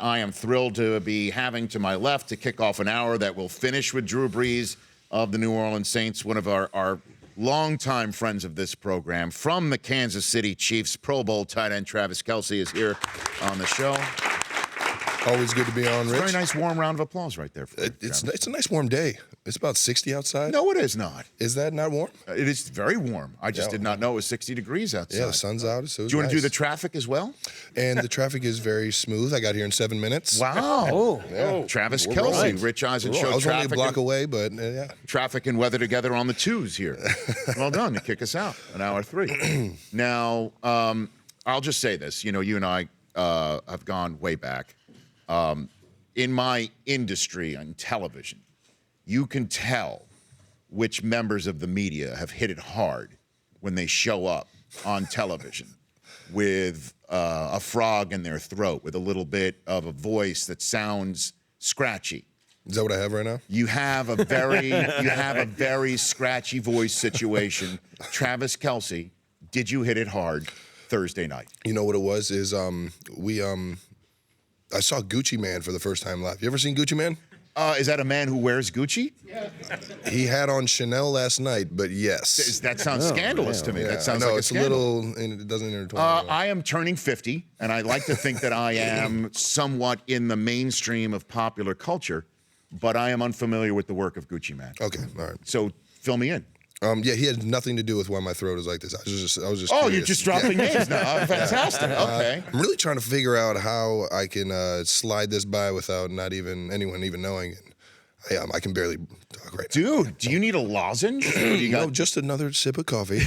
I am thrilled to be having to my left to kick off an hour that will finish with Drew Brees of the New Orleans Saints, one of our longtime friends of this program from the Kansas City Chiefs. Pro Bowl tight end Travis Kelce is here on the show. Always good to be on, Rich. Very nice warm round of applause right there. For it's a nice warm day. It's about 60 outside. No, it is not. Is that not warm? It is very warm. I just did not know it was 60 degrees outside. Yeah, the sun's out. So do you want to do the traffic as well? And the traffic is very smooth. I got here in 7 minutes. Wow. Oh, yeah. Travis Kelce, right. Rich Eisen I show was only a traffic. block away, but yeah. Traffic and weather together on the twos here. Well done to kick us out in hour 3. Now, I'll just say this. You know, you and I have gone way back. In my industry on television, you can tell which members of the media have hit it hard when they show up on television with a frog in their throat, with a little bit of a voice that sounds scratchy. Is that what I have right now? You have a very scratchy voice situation. Travis Kelce, did you hit it hard Thursday night? You know what it was is I saw Gucci Man for the first time live. You ever seen Gucci Man? Is that a man who wears Gucci? Yeah. He had on Chanel last night, but yes. That sounds scandalous to me. Yeah, That sounds I know, like it's a scandal. little, and it doesn't intertwine. I am turning 50, and I like to think that I am somewhat in the mainstream of popular culture, but I am unfamiliar with the work of Gucci Man. Okay, all right. So fill me in. Yeah, he had nothing to do with why my throat is like this. I was just Oh, curious. you're just dropping names now. Oh, fantastic. Okay. I'm really trying to figure out how I can slide this by without not even anyone even knowing. I can barely talk right now. Dude, do you need a lozenge? What do you got? No, just another sip of coffee.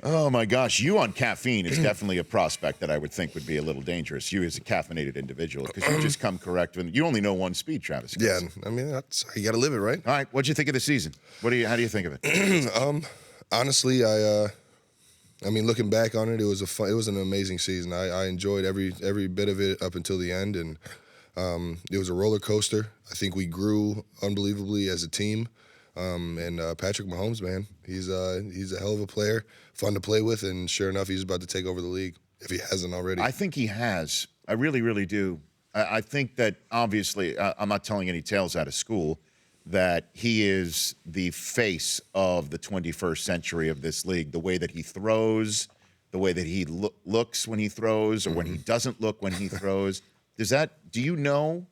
Oh, my gosh. You on caffeine is definitely a prospect that I would think would be a little dangerous. You as a caffeinated individual, because you just come correct. And you only know one speed, Travis. Yeah, I mean, you got to live it, right? All right. What'd you think of the season? How do you think of it? Honestly, I mean, looking back on it, it was an amazing season. I enjoyed every bit of it up until the end, and it was a roller coaster. I think we grew unbelievably as a team. And Patrick Mahomes, man, he's a hell of a player, fun to play with, and sure enough, he's about to take over the league if he hasn't already. I think he has. I really, really do. I think that obviously, I'm not telling any tales out of school, that he is the face of the 21st century of this league. The way that he throws, the way that he looks when he throws, or when he doesn't look when he throws. Do you know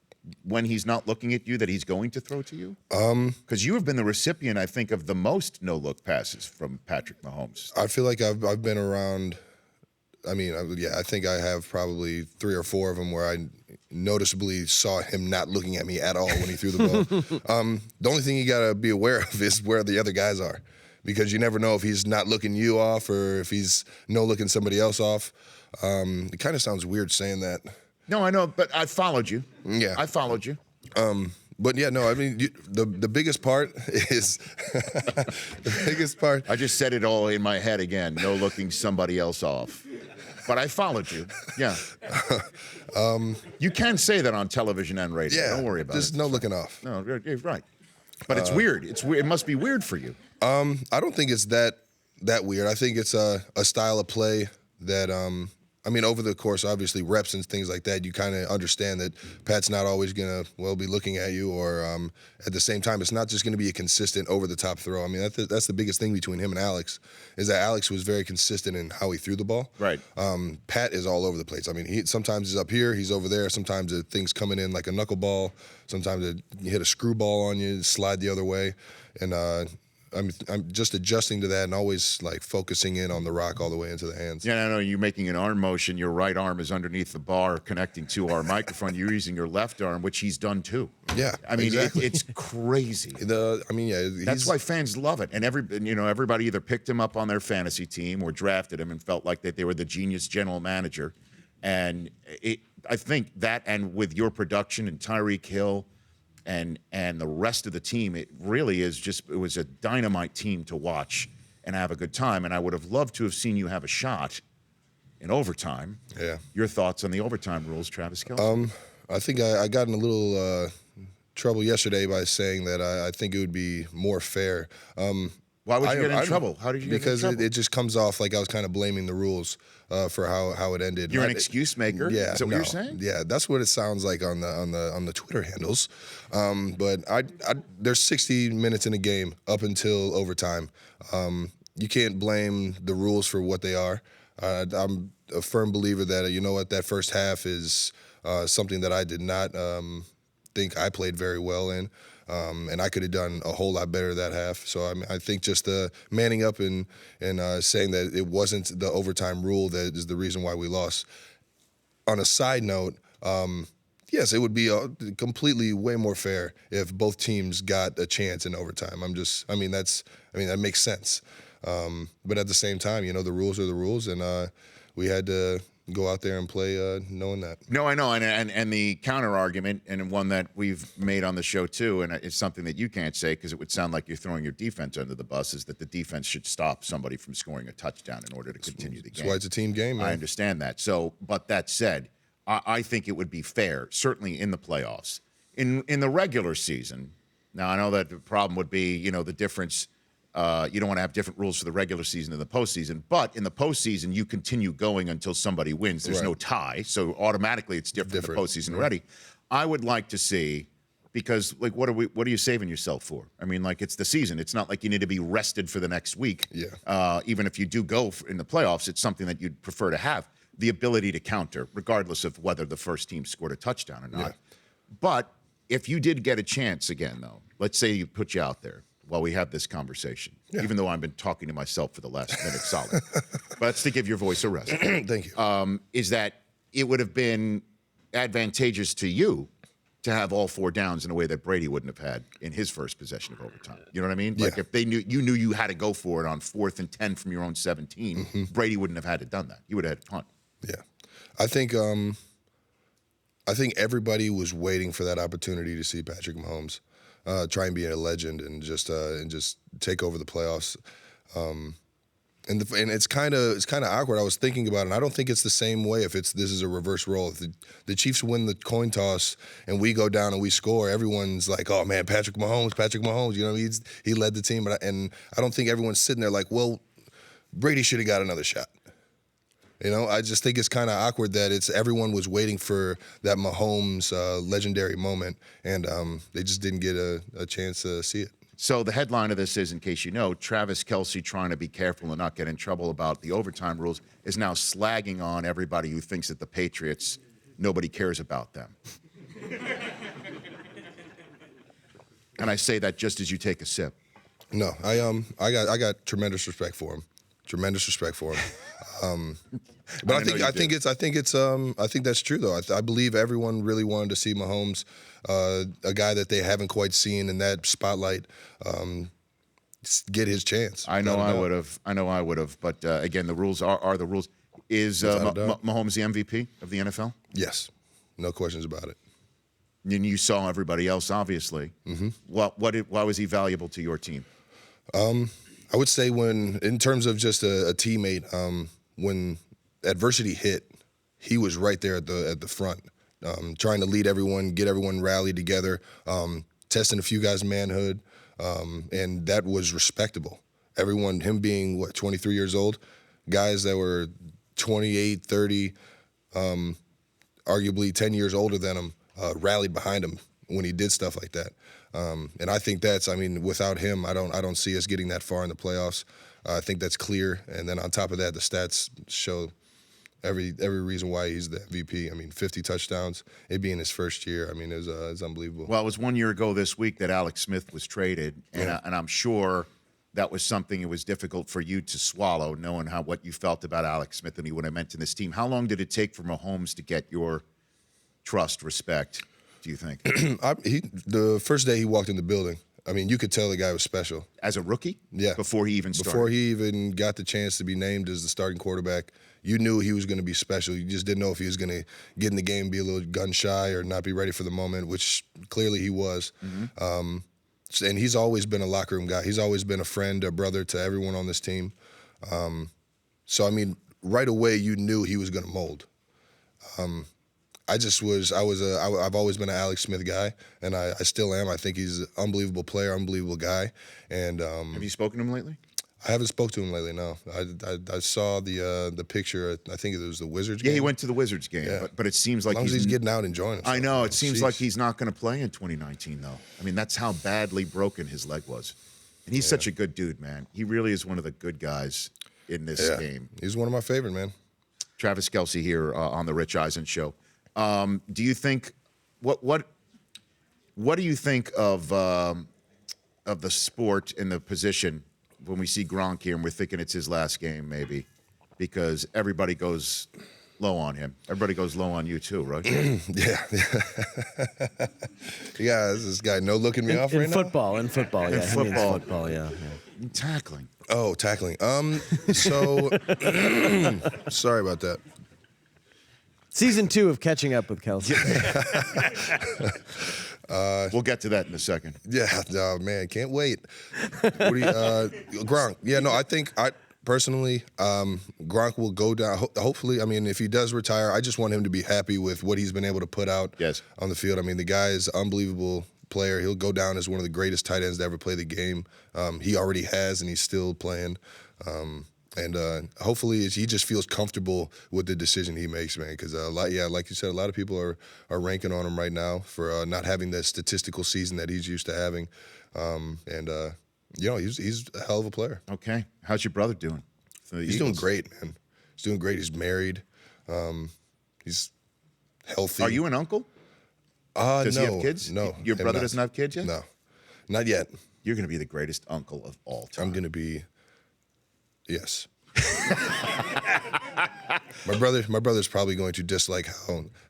when he's not looking at you that he's going to throw to you? Because you have been the recipient, I think, of the most no-look passes from Patrick Mahomes. I feel like I've been around. I mean, I think I have probably 3 or 4 of them where I noticeably saw him not looking at me at all when he threw the ball. The only thing you got to be aware of is where the other guys are, because you never know if he's not looking you off or if he's no-looking somebody else off. It kind of sounds weird saying that. No, I know, but I followed you. Yeah. I followed you. But yeah, no, I mean, the biggest part is the biggest part. I just said it all in my head again, no looking somebody else off. But I followed you. Yeah. You can say that on television and radio. Yeah. Don't worry about it. Just no looking off. No, you're right. But it's weird. It's weird. It must be weird for you. I don't think it's that weird. I think it's a style of play that I mean, over the course, obviously, reps and things like that, you kind of understand that Pat's not always going to, be looking at you, or at the same time, it's not just going to be a consistent over-the-top throw. I mean, that's the biggest thing between him and Alex, is that Alex was very consistent in how he threw the ball. Right. Pat is all over the place. I mean, sometimes he's up here, he's over there. Sometimes the thing's coming in like a knuckleball. Sometimes you hit a screwball on you, slide the other way. And I'm just adjusting to that and always like focusing in on the rock all the way into the hands. Yeah, I know you're making an arm motion. Your right arm is underneath the bar connecting to our microphone. You're using your left arm, which he's done too. Yeah, I mean, exactly. it's crazy. That's why fans love it. And everybody either picked him up on their fantasy team or drafted him and felt like that they were the genius general manager. And I think that, and with your production and Tyreek Hill and the rest of the team, it really is it was a dynamite team to watch and have a good time. And I would have loved to have seen you have a shot in overtime. Yeah. Your thoughts on the overtime rules, Travis Kelce? I think I got in a little trouble yesterday by saying that I think it would be more fair. What Why would you get in trouble? How did you get in Because trouble? it just comes off like I was kind of blaming the rules for how it ended. You're an excuse maker? Yeah. Is that what you're saying? Yeah, that's what it sounds like on the Twitter handles. But there's 60 minutes in a game up until overtime. You can't blame the rules for what they are. I'm a firm believer that, you know what, that first half is something that I did not think I played very well in. And I could have done a whole lot better that half. So I think just manning up and saying that it wasn't the overtime rule that is the reason why we lost. On a side note, yes, it would be completely way more fair if both teams got a chance in overtime. That makes sense. But at the same time, you know, the rules are the rules, and we had to go out there and play knowing that. No, I know, and the counter argument, and one that we've made on the show too, and it's something that you can't say because it would sound like you're throwing your defense under the bus, is that the defense should stop somebody from scoring a touchdown in order to continue the game. That's why it's a team game, man. I understand that. So, but that said, I think it would be fair, certainly in the playoffs, in the regular season. Now, I know that the problem would be, you know, the difference. You don't want to have different rules for the regular season and the postseason, but in the postseason, you continue going until somebody wins. There's no tie, so automatically it's different. In the postseason already. I would like to see, because like, what are you saving yourself for? I mean, like, it's the season. It's not like you need to be rested for the next week. Yeah. Even if you do go in the playoffs, it's something that you'd prefer to have the ability to counter, regardless of whether the first team scored a touchdown or not. Yeah. But if you did get a chance again, though, let's say you put you out there while we have this conversation, even though I've been talking to myself for the last minute solid. But that's to give your voice a rest. Thank you. Is that it would have been advantageous to you to have all four downs in a way that Brady wouldn't have had in his first possession of overtime. You know what I mean? Like, if you knew you had to go for it on 4th and 10 from your own 17, Brady wouldn't have had to done that. He would have had to punt. Yeah. I think everybody was waiting for that opportunity to see Patrick Mahomes try and be a legend and just take over the playoffs. And it's kind of awkward. I was thinking about it, and I don't think it's the same way if this is a reverse role. If the Chiefs win the coin toss and we go down and we score, everyone's like, "Oh man, Patrick Mahomes." You know, he led the team, and I don't think everyone's sitting there like, "Well, Brady should have got another shot." You know, I just think it's kind of awkward that everyone was waiting for that Mahomes legendary moment, and they just didn't get a chance to see it. So the headline of this is, in case you know, Travis Kelce, trying to be careful and not get in trouble about the overtime rules, is now slagging on everybody who thinks that the Patriots, nobody cares about them. And I say that just as you take a sip. No, I got tremendous respect for him. But I think that's true though. I believe everyone really wanted to see Mahomes, a guy that they haven't quite seen in that spotlight, get his chance. I know I would have. But again, the rules are the rules. Is Mahomes the MVP of the NFL? Yes, no questions about it. And you saw everybody else, obviously. Mm-hmm. Why was he valuable to your team? I would say in terms of just a teammate, when adversity hit, he was right there at the front, trying to lead everyone, get everyone rallied together, testing a few guys' manhood, and that was respectable. Everyone, him being, 23 years old, guys that were 28, 30, arguably 10 years older than him, rallied behind him when he did stuff like that. And I think without him, I don't see us getting that far in the playoffs. I think that's clear. And then on top of that, the stats show every reason why he's the MVP. 50 touchdowns, it being his first year. It's unbelievable. Well, it was 1 year ago this week that Alex Smith was traded, and I'm sure that was something it was difficult for you to swallow, knowing what you felt about Alex Smith and what it meant to this team. How long did it take for Mahomes to get your trust, respect, do you think? The first day he walked in the building, you could tell the guy was special. As a rookie? Yeah. Before he even started? Before he even got the chance to be named as the starting quarterback, you knew he was going to be special. You just didn't know if he was going to get in the game, be a little gun shy, or not be ready for the moment, which clearly he was. Mm-hmm. And he's always been a locker room guy. He's always been a friend, a brother to everyone on this team. Right away you knew he was going to mold. I've always been an Alex Smith guy, and I still am. I think he's an unbelievable player, unbelievable guy. And Have you spoken to him lately? I haven't spoke to him lately. No, I saw the picture. I think it was the Wizards game. Yeah, he went to the Wizards game, Yeah. but it seems like as long as he's getting out and enjoying himself. I know. It seems Jeez. like he's not going to play in 2019, though. I mean, that's how badly broken his leg was. And he's such a good dude, man. He really is one of the good guys in this game. He's one of my favorite, man. Travis Kelce here on the Rich Eisen Show. Do you think what do you think of the sport and the position when we see Gronk here and we're thinking it's his last game, maybe, because everybody goes low on him. Everybody goes low on you too, right? Yeah. Yeah, this guy no looking me off in right now. In football, yeah. He means football, yeah. Tackling. Oh, tackling. So sorry about that. Season 2 of Catching Up with Kelce. We'll get to that in a second. Yeah, oh, man, can't wait. Gronk. Yeah, no, I think personally, Gronk will go down. Hopefully, I mean, if he does retire, I just want him to be happy with what he's been able to put out on the field. I mean, the guy is an unbelievable player. He'll go down as one of the greatest tight ends to ever play the game. He already has, and he's still playing. And hopefully he just feels comfortable with the decision he makes, man. Because like you said, a lot of people are ranking on him right now for not having the statistical season that he's used to having. He's a hell of a player. Okay, how's your brother doing? He's doing great, man. He's doing great. He's married. He's healthy. Are you an uncle? Does he have kids? No. Your brother doesn't have kids yet? No, not yet. You're going to be the greatest uncle of all time. I'm going to be. Yes. My brother's probably going to dislike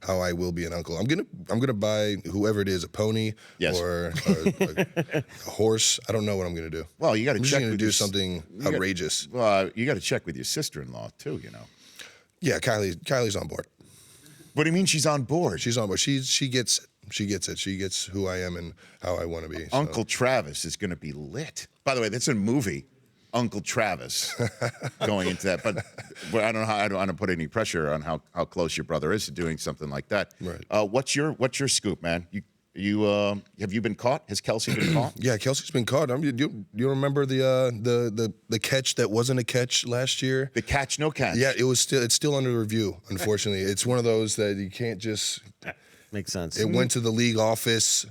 how I will be an uncle. I'm gonna buy whoever it is a pony or a horse. I don't know what I'm gonna do. Well, you got to check. I'm gonna do something outrageous. You got to check with your sister-in-law too. You know. Yeah, Kylie's on board. What do you mean she's on board? She's on board. She gets it. She gets who I am and how I want to be. Uncle Travis is going to be lit. By the way, that's a movie. Uncle Travis going into that, but I don't know how. I don't want to put any pressure on how close your brother is to doing something like that. Right. What's your scoop, man? You have you been caught? Has Kelce been caught? Yeah, Kelce's been caught. You remember the catch that wasn't a catch last year? The catch, no catch. Yeah, it's still under review. Unfortunately, it's one of those that you can't just. Makes sense. It went to the league office.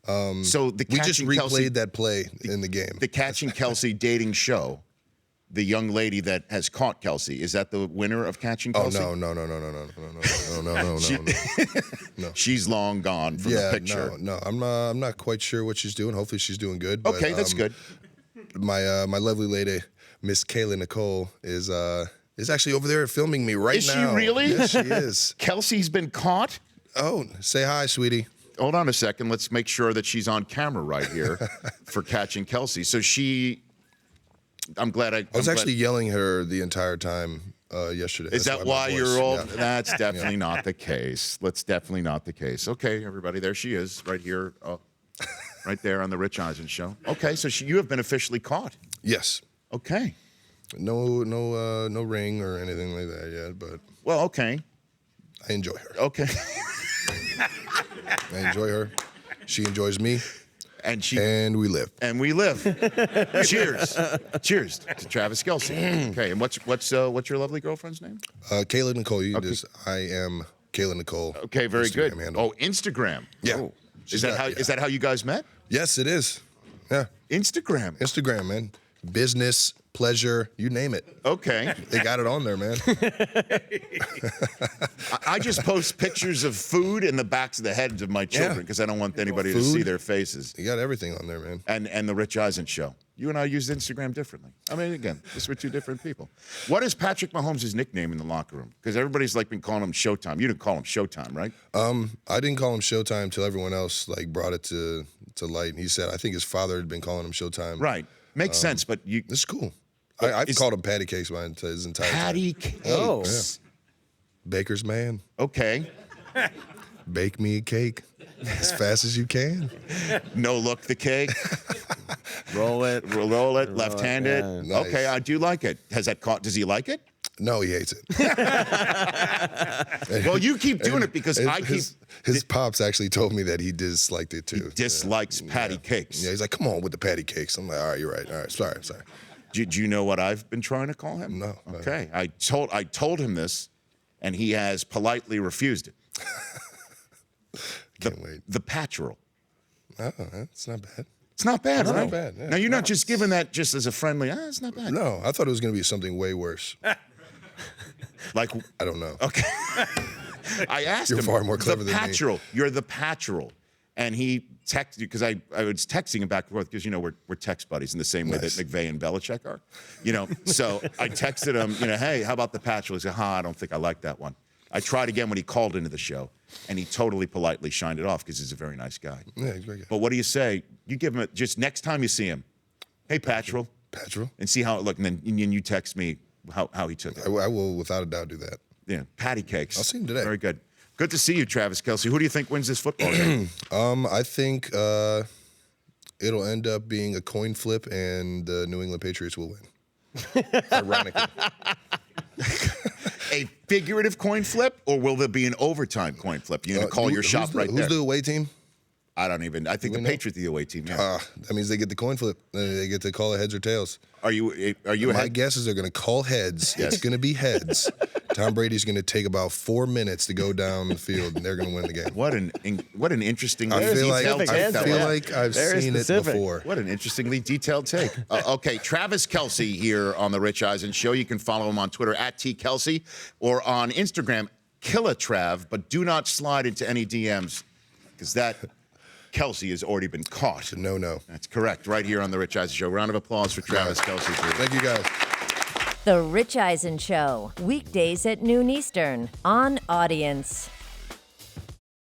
So we just replayed that play in the game. The Catching Kelce dating show, the young lady that has caught Kelce, is that the winner of Catching Kelce? Oh no. She's long gone from the picture. No. I'm not quite sure what she's doing. Hopefully she's doing good. But, okay, that's good. My lovely lady, Miss Kayla Nicole, is actually over there filming me right now. Is she really? Yes, she is. Kelsey's been caught? Oh, say hi, sweetie. Hold on a second. Let's make sure that she's on camera right here for Catching Kelce. So I'm glad I was actually yelling at her the entire time yesterday. Is that why you're old? Yeah. That's definitely not the case. That's definitely not the case. Okay, everybody, there she is right here, right there on the Rich Eisen Show. Okay, so you have been officially caught. Yes. Okay. No ring or anything like that yet, but. Well, okay. I enjoy her. Okay. I enjoy her. She enjoys me. And we live. And we live. Cheers. Cheers to Travis Kelce. Okay, and what's your lovely girlfriend's name? Kayla Nicole. I am Kayla Nicole. Okay, very Instagram good. handle. Oh, Instagram. Yeah. Oh. Is that how you guys met? Yes, it is. Yeah. Instagram, man. Business, pleasure, you name it. Okay. They got it on there, man. I just post pictures of food in the backs of the heads of my children because I don't want anybody to see their faces. You got everything on there, man. And the Rich Eisen Show. You and I use Instagram differently. I mean, again, we're two different people. What is Patrick Mahomes' nickname in the locker room? Because everybody's been calling him Showtime. You didn't call him Showtime, right? I didn't call him Showtime until everyone else brought it to light. And he said, I think his father had been calling him Showtime. Right. Makes sense, but you... It's cool. I've called him Patty Cakes his entire time. Patty Cakes. Oh. Yeah. Baker's man. Okay. Bake me a cake as fast as you can. No look the cake. Roll it. Left-handed. Yeah. Nice. Okay, I do like it. Does he like it? No, he hates it. Well, you keep doing it because I keep. His pops actually told me that he disliked it too. He dislikes patty cakes. Yeah, he's like, come on with the patty cakes. I'm like, all right, you're right. All right, sorry. Do you know what I've been trying to call him? No. Okay, I told him this, and he has politely refused it. Can't wait. The Patchel. Oh, that's not bad. It's not bad, It's right? not bad, yeah. Now, you're not just giving that just as a friendly, it's not bad. No, I thought it was going to be something way worse. Like, I don't know. okay. I asked him. You're far more clever than me. You're the Patchel. And he texted you, because I was texting him back and forth, because, we're text buddies in the same way that McVay and Belichick are. So I texted him, hey, how about the Patchel? He said, I don't think I like that one. I tried again when he called into the show, and he totally politely shined it off because he's a very nice guy. Yeah, he's very good. But what do you say? You give him just next time you see him, hey, Patchel. Patchel? And see how it looked. And then you text me how he took it. I will, without a doubt, do that. Yeah, patty cakes. I'll see him today. Very good. Good to see you, Travis Kelce. Who do you think wins this football game? I think it'll end up being a coin flip, and the New England Patriots will win. Ironically. A figurative coin flip, or will there be an overtime coin flip? You're going to call your shot right there. Who's the away team? I think the Patriots are the away team, yeah. That means they get the coin flip. They get to call it heads or tails. Are you My ahead? guess is they're going to call heads. Yes. It's going to be heads. Tom Brady's going to take about 4 minutes to go down the field, and they're going to win the game. What an interesting I feel like specific I've Very seen specific. it before. What an interestingly detailed take. Okay, Travis Kelce here on the Rich Eisen Show. You can follow him on Twitter @TKelsey or on Instagram, Killatrav, but do not slide into any DMs because that Kelce has already been caught. No. That's correct. Right here on the Rich Eisen Show. Round of applause for Travis Kelce. Thank you, guys. The Rich Eisen Show, weekdays at noon Eastern on Audience.